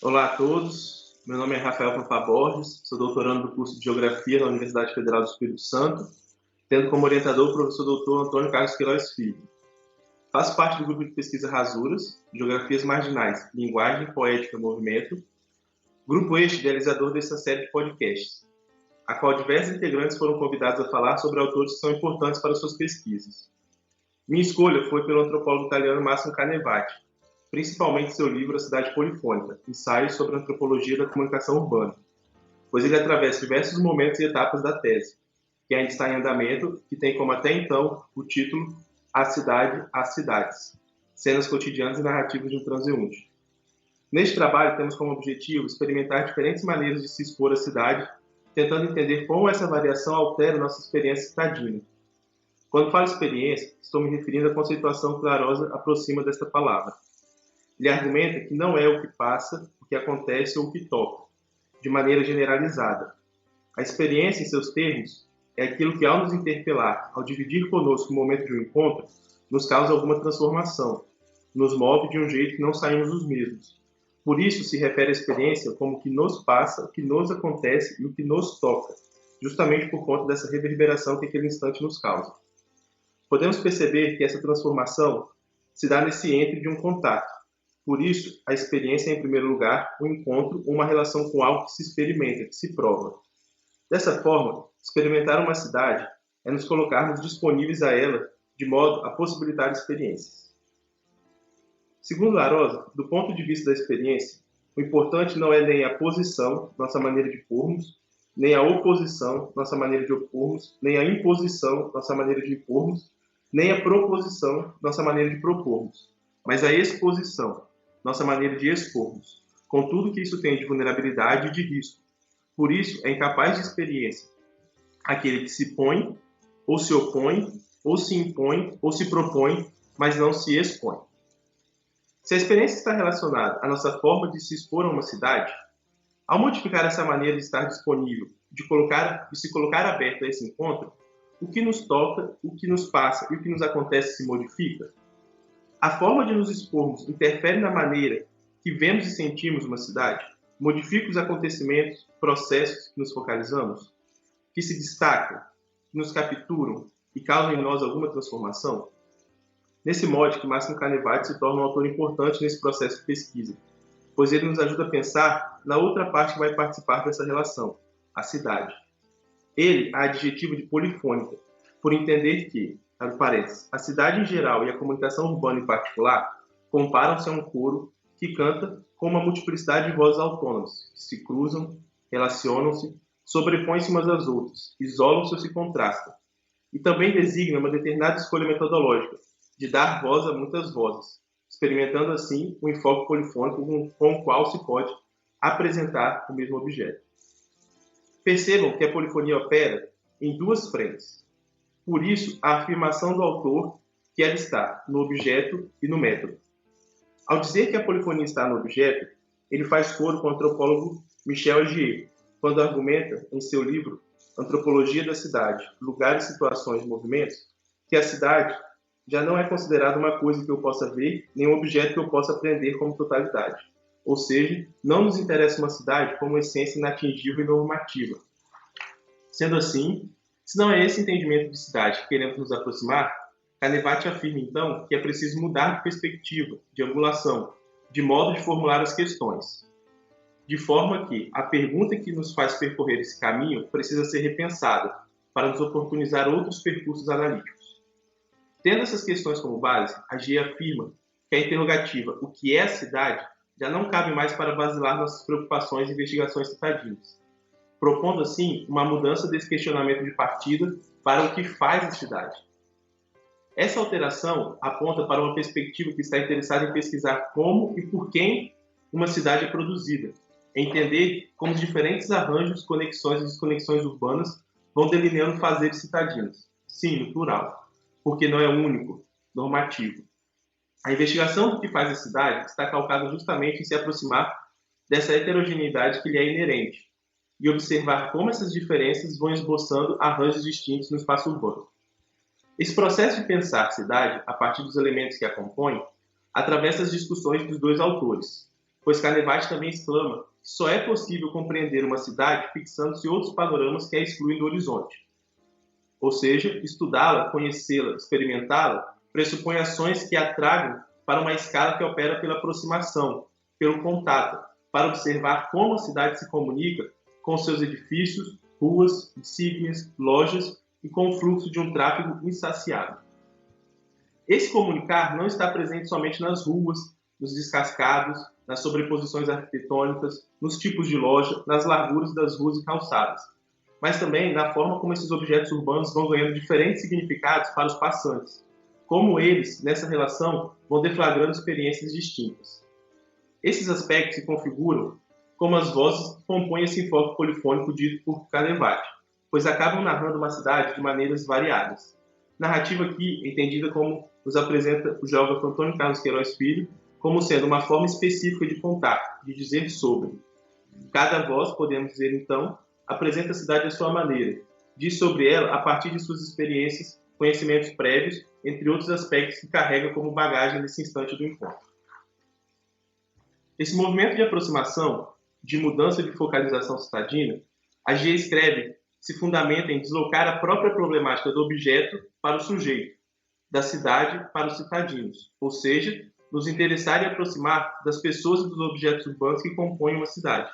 Olá a todos, meu nome é Rafael Papa Borges, sou doutorando do curso de Geografia na Universidade Federal do Espírito Santo, tendo como orientador o professor doutor Antônio Carlos Queiroz Filho. Faço parte do grupo de pesquisa Rasuras, Geografias Marginais, Linguagem, Poética e Movimento, grupo este idealizador dessa série de podcasts, a qual diversos integrantes foram convidados a falar sobre autores que são importantes para suas pesquisas. Minha escolha foi pelo antropólogo italiano Massimo Canevati, principalmente seu livro A Cidade Polifônica, ensaios sobre a antropologia da comunicação urbana, pois ele atravessa diversos momentos e etapas da tese, que ainda está em andamento, que tem como até então o título A Cidade, as Cidades, cenas cotidianas e narrativas de um transeunte. Neste trabalho temos como objetivo experimentar diferentes maneiras de se expor à cidade, tentando entender como essa variação altera nossa experiência citadina. Quando falo experiência, estou me referindo à conceituação que Larosa aproxima desta palavra. Ele argumenta que não é o que passa, o que acontece ou o que toca, de maneira generalizada. A experiência, em seus termos, é aquilo que, ao nos interpelar, ao dividir conosco o momento de um encontro, nos causa alguma transformação, nos move de um jeito que não saímos os mesmos. Por isso se refere à experiência como o que nos passa, o que nos acontece e o que nos toca, justamente por conta dessa reverberação que aquele instante nos causa. Podemos perceber que essa transformação se dá nesse entre de um contato. Por isso, a experiência é, em primeiro lugar, um encontro ou uma relação com algo que se experimenta, que se prova. Dessa forma, experimentar uma cidade é nos colocarmos disponíveis a ela, de modo a possibilitar experiências. Segundo Larosa, do ponto de vista da experiência, o importante não é nem a posição, nossa maneira de pormos, nem a oposição, nossa maneira de opormos, nem a imposição, nossa maneira de impormos, nem a proposição, nossa maneira de propormos, mas a exposição, nossa maneira de expormos, com tudo que isso tem de vulnerabilidade e de risco. Por isso, é incapaz de experiência aquele que se põe, ou se opõe, ou se impõe, ou se propõe, mas não se expõe. Se a experiência está relacionada à nossa forma de se expor a uma cidade, ao modificar essa maneira de estar disponível, de se colocar aberto a esse encontro, o que nos toca, o que nos passa e o que nos acontece se modifica? A forma de nos expormos interfere na maneira que vemos e sentimos uma cidade? Modifica os acontecimentos, processos que nos focalizamos? Que se destacam, que nos capturam e causam em nós alguma transformação? Nesse modo que Massimo Canevati se torna um autor importante nesse processo de pesquisa, pois ele nos ajuda a pensar na outra parte que vai participar dessa relação, a cidade. Ele a adjetiva de polifônica, por entender que, abre parênteses, a cidade em geral e a comunicação urbana em particular comparam-se a um coro que canta com uma multiplicidade de vozes autônomas, que se cruzam, relacionam-se, sobrepõem-se umas às outras, isolam-se ou se contrastam. E também designa uma determinada escolha metodológica, de dar voz a muitas vozes, experimentando assim um enfoque polifônico com o qual se pode apresentar o mesmo objeto. Percebam que a polifonia opera em duas frentes. Por isso, a afirmação do autor que ela está no objeto e no método. Ao dizer que a polifonia está no objeto, ele faz coro com o antropólogo Michel Agier, quando argumenta em seu livro Antropologia da Cidade, Lugares, Situações e Movimentos, que a cidade já não é considerada uma coisa que eu possa ver, nem um objeto que eu possa aprender como totalidade. Ou seja, não nos interessa uma cidade como essência inatingível e normativa. Sendo assim, se não é esse entendimento de cidade que queremos nos aproximar, Canevati afirma então que é preciso mudar de perspectiva, de angulação, de modo de formular as questões. De forma que a pergunta que nos faz percorrer esse caminho precisa ser repensada para nos oportunizar outros percursos analíticos. Tendo essas questões como base, Agier afirma que a interrogativa "o que é a cidade?" já não cabe mais para basilar nossas preocupações e investigações citadinas, propondo assim uma mudança desse questionamento de partida para o que faz a cidade. Essa alteração aponta para uma perspectiva que está interessada em pesquisar como e por quem uma cidade é produzida, entender como os diferentes arranjos, conexões e desconexões urbanas vão delineando fazeres citadinos. Sim, no plural, porque não é único, normativo. A investigação do que faz a cidade está calcada justamente em se aproximar dessa heterogeneidade que lhe é inerente e observar como essas diferenças vão esboçando arranjos distintos no espaço urbano. Esse processo de pensar a cidade, a partir dos elementos que a compõem, atravessa as discussões dos dois autores, pois Canevati também exclama que só é possível compreender uma cidade fixando-se outros panoramas que a excluem do horizonte. Ou seja, estudá-la, conhecê-la, experimentá-la, pressupõe ações que a tragam para uma escala que opera pela aproximação, pelo contato, para observar como a cidade se comunica com seus edifícios, ruas, insígnias, lojas e com o fluxo de um tráfego insaciável. Esse comunicar não está presente somente nas ruas, nos descascados, nas sobreposições arquitetônicas, nos tipos de loja, nas larguras das ruas e calçadas, mas também na forma como esses objetos urbanos vão ganhando diferentes significados para os passantes, como eles, nessa relação, vão deflagrando experiências distintas. Esses aspectos se configuram como as vozes que compõem esse enfoque polifônico dito por Canevati, pois acabam narrando uma cidade de maneiras variadas. Narrativa aqui entendida como nos apresenta o geógrafo Antônio Carlos Queiroz Filho, como sendo uma forma específica de contar, de dizer sobre. Cada voz, podemos dizer então, apresenta a cidade à sua maneira, diz sobre ela a partir de suas experiências, conhecimentos prévios, entre outros aspectos que carrega como bagagem nesse instante do encontro. Esse movimento de aproximação, de mudança de focalização citadina, a Gia escreve se fundamenta em deslocar a própria problemática do objeto para o sujeito, da cidade para os citadinos, ou seja, nos interessar e aproximar das pessoas e dos objetos urbanos que compõem uma cidade,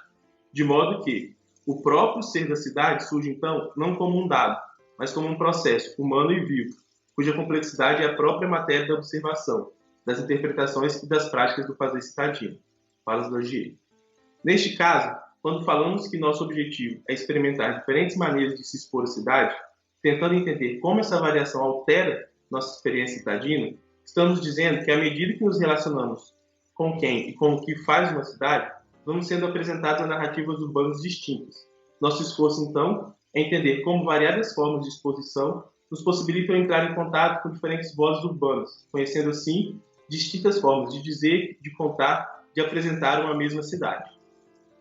de modo que o próprio ser da cidade surge, então, não como um dado, mas como um processo humano e vivo, cuja complexidade é a própria matéria da observação, das interpretações e das práticas do fazer citadino, para os Laugier. Neste caso, quando falamos que nosso objetivo é experimentar diferentes maneiras de se expor à cidade, tentando entender como essa variação altera nossa experiência citadina, estamos dizendo que à medida que nos relacionamos com quem e com o que faz uma cidade, vamos sendo apresentados a narrativas urbanas distintas. Nosso esforço, então, é entender como variadas formas de exposição nos possibilitam entrar em contato com diferentes vozes urbanas, conhecendo, assim, distintas formas de dizer, de contar, de apresentar uma mesma cidade.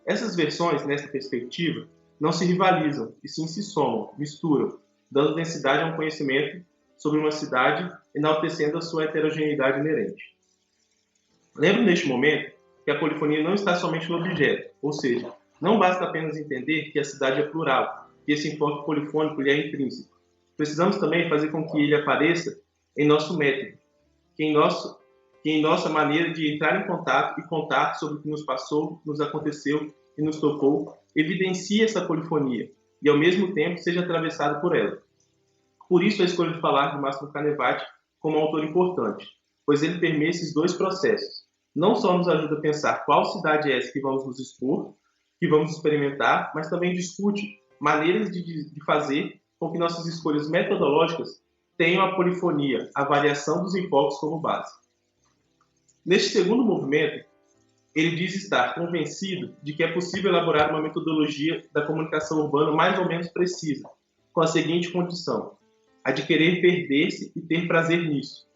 Essas versões, nessa perspectiva, não se rivalizam, e sim se somam, misturam, dando densidade a um conhecimento sobre uma cidade, enaltecendo a sua heterogeneidade inerente. Lembro neste momento que a polifonia não está somente no objeto, ou seja, não basta apenas entender que a cidade é plural, que esse enfoque polifônico lhe é intrínseco. Precisamos também fazer com que ele apareça em nosso método, que em nossa maneira de entrar em contato e contar sobre o que nos passou, nos aconteceu e nos tocou, evidencie essa polifonia e, ao mesmo tempo, seja atravessado por ela. Por isso, a escolha de falar de Máximo Canevati como um autor importante, pois ele permeia esses dois processos. Não só nos ajuda a pensar qual cidade é essa que vamos nos expor, que vamos experimentar, mas também discute maneiras de fazer com que nossas escolhas metodológicas tenham a polifonia, a variação dos enfoques como base. Neste segundo movimento, ele diz estar convencido de que é possível elaborar uma metodologia da comunicação urbana mais ou menos precisa, com a seguinte condição: a de querer perder-se e ter prazer nisso,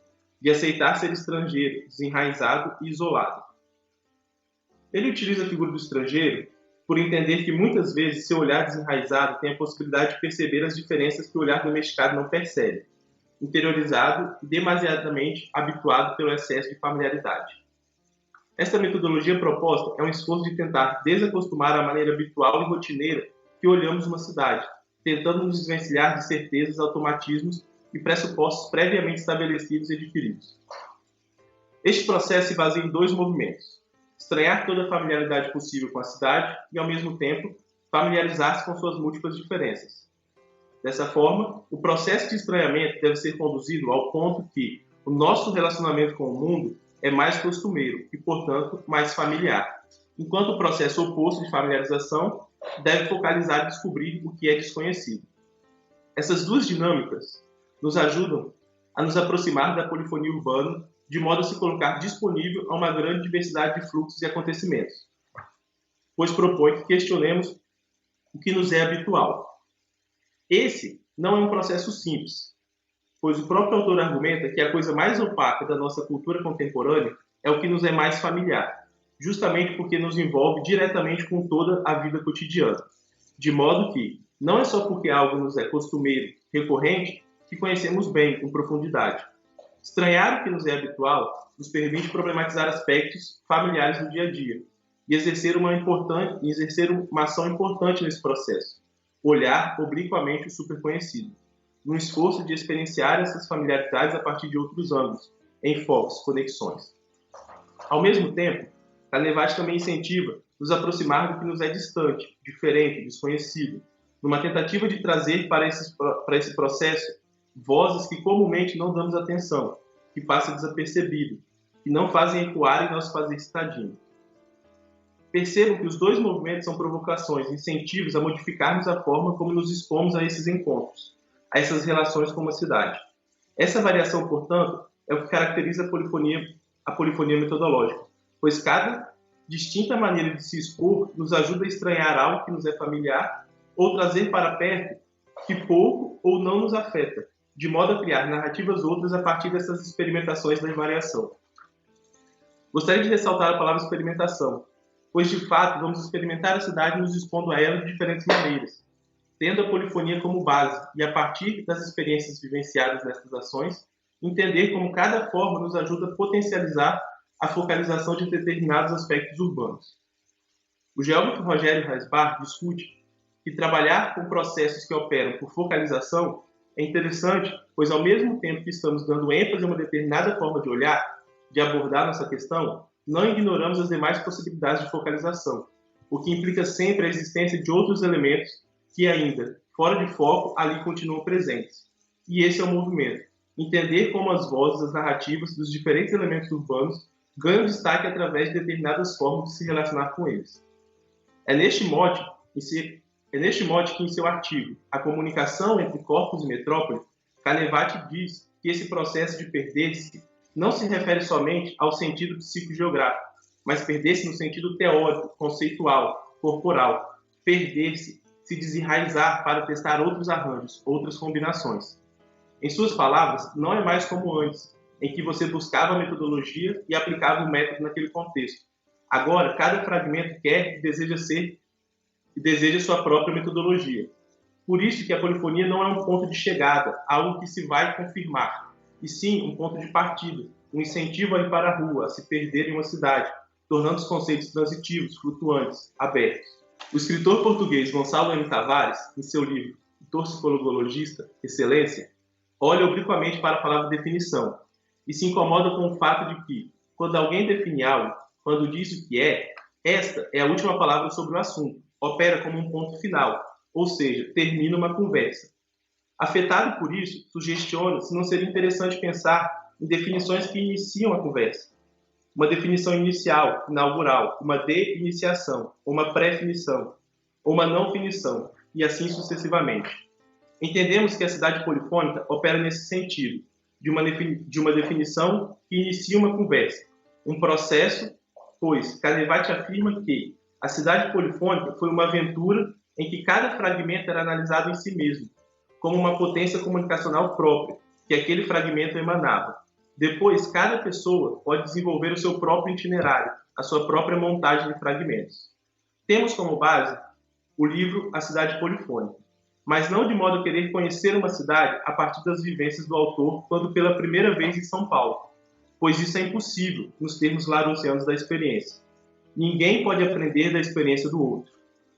de aceitar ser estrangeiro, desenraizado e isolado. Ele utiliza a figura do estrangeiro por entender que muitas vezes seu olhar desenraizado tem a possibilidade de perceber as diferenças que o olhar domesticado não percebe, interiorizado e demasiadamente habituado pelo excesso de familiaridade. Esta metodologia proposta é um esforço de tentar desacostumar a maneira habitual e rotineira que olhamos uma cidade, tentando nos desvencilhar de certezas, automatismos e pressupostos previamente estabelecidos e adquiridos. Este processo se baseia em dois movimentos: estranhar toda a familiaridade possível com a cidade e, ao mesmo tempo, familiarizar-se com suas múltiplas diferenças. Dessa forma, o processo de estranhamento deve ser conduzido ao ponto que o nosso relacionamento com o mundo é mais costumeiro e, portanto, mais familiar, enquanto o processo oposto de familiarização deve focalizar e descobrir o que é desconhecido. Essas duas dinâmicas nos ajudam a nos aproximar da polifonia urbana de modo a se colocar disponível a uma grande diversidade de fluxos e acontecimentos, pois propõe que questionemos o que nos é habitual. Esse não é um processo simples, pois o próprio autor argumenta que a coisa mais opaca da nossa cultura contemporânea é o que nos é mais familiar, justamente porque nos envolve diretamente com toda a vida cotidiana, de modo que não é só porque algo nos é costumeiro, recorrente, que conhecemos bem, com profundidade. Estranhar o que nos é habitual nos permite problematizar aspectos familiares do dia a dia, e exercer uma ação importante nesse processo, olhar obliquamente o superconhecido, no esforço de experienciar essas familiaridades a partir de outros ângulos, enfoques, conexões. Ao mesmo tempo, Canevati também incentiva nos aproximar do que nos é distante, diferente, desconhecido, numa tentativa de trazer para esse processo vozes que comumente não damos atenção, que passam desapercebido, que não fazem ecoar em nosso fazer citadino. Percebam que os dois movimentos são provocações, incentivos a modificarmos a forma como nos expomos a esses encontros, a essas relações com a cidade. Essa variação, portanto, é o que caracteriza a polifonia metodológica, pois cada distinta maneira de se expor nos ajuda a estranhar algo que nos é familiar ou trazer para perto que pouco ou não nos afeta, de modo a criar narrativas outras a partir dessas experimentações da variação. Gostaria de ressaltar a palavra experimentação, pois de fato vamos experimentar a cidade nos expondo a ela de diferentes maneiras, tendo a polifonia como base e a partir das experiências vivenciadas nessas ações, entender como cada forma nos ajuda a potencializar a focalização de determinados aspectos urbanos. O geógrafo Rogério Reisbach discute que trabalhar com processos que operam por focalização é interessante, pois ao mesmo tempo que estamos dando ênfase a uma determinada forma de olhar, de abordar nossa questão, não ignoramos as demais possibilidades de focalização, o que implica sempre a existência de outros elementos que ainda, fora de foco, ali continuam presentes. E esse é o movimento. Entender como as vozes, as narrativas dos diferentes elementos urbanos ganham destaque através de determinadas formas de se relacionar com eles. É neste mote que, em seu artigo A Comunicação entre Corpos e Metrópole, Canevati diz que esse processo de perder-se não se refere somente ao sentido psicogeográfico, mas perder-se no sentido teórico, conceitual, corporal, perder-se, se desenraizar para testar outros arranjos, outras combinações. Em suas palavras, não é mais como antes, em que você buscava a metodologia e aplicava o método naquele contexto. Agora, cada fragmento quer e deseja sua própria metodologia. Por isso que a polifonia não é um ponto de chegada, algo que se vai confirmar, e sim um ponto de partida, um incentivo a ir para a rua, a se perder em uma cidade, tornando os conceitos transitivos, flutuantes, abertos. O escritor português Gonçalo M. Tavares, em seu livro O Toxicologista, Excelência, olha obliquamente para a palavra definição e se incomoda com o fato de que, quando alguém define algo, quando diz o que é, esta é a última palavra sobre o assunto, opera como um ponto final, ou seja, termina uma conversa. Afetado por isso, sugestiona se não seria interessante pensar em definições que iniciam a conversa. Uma definição inicial, inaugural, uma de-iniciação, uma pré-finição, ou uma não-finição, e assim sucessivamente. Entendemos que a cidade polifônica opera nesse sentido, de uma definição que inicia uma conversa, um processo, pois Canevati afirma que a cidade polifônica foi uma aventura em que cada fragmento era analisado em si mesmo, como uma potência comunicacional própria, que aquele fragmento emanava. Depois, cada pessoa pode desenvolver o seu próprio itinerário, a sua própria montagem de fragmentos. Temos como base o livro A Cidade Polifônica, mas não de modo a querer conhecer uma cidade a partir das vivências do autor quando pela primeira vez em São Paulo, pois isso é impossível nos termos larousianos da experiência. Ninguém pode aprender da experiência do outro,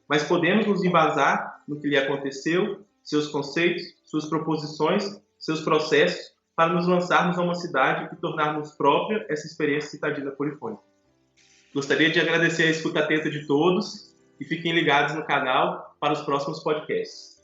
mas podemos nos embasar no que lhe aconteceu, seus conceitos, suas proposições, seus processos, para nos lançarmos a uma cidade e tornarmos própria essa experiência citadina polifônica. Gostaria de agradecer a escuta atenta de todos e fiquem ligados no canal para os próximos podcasts.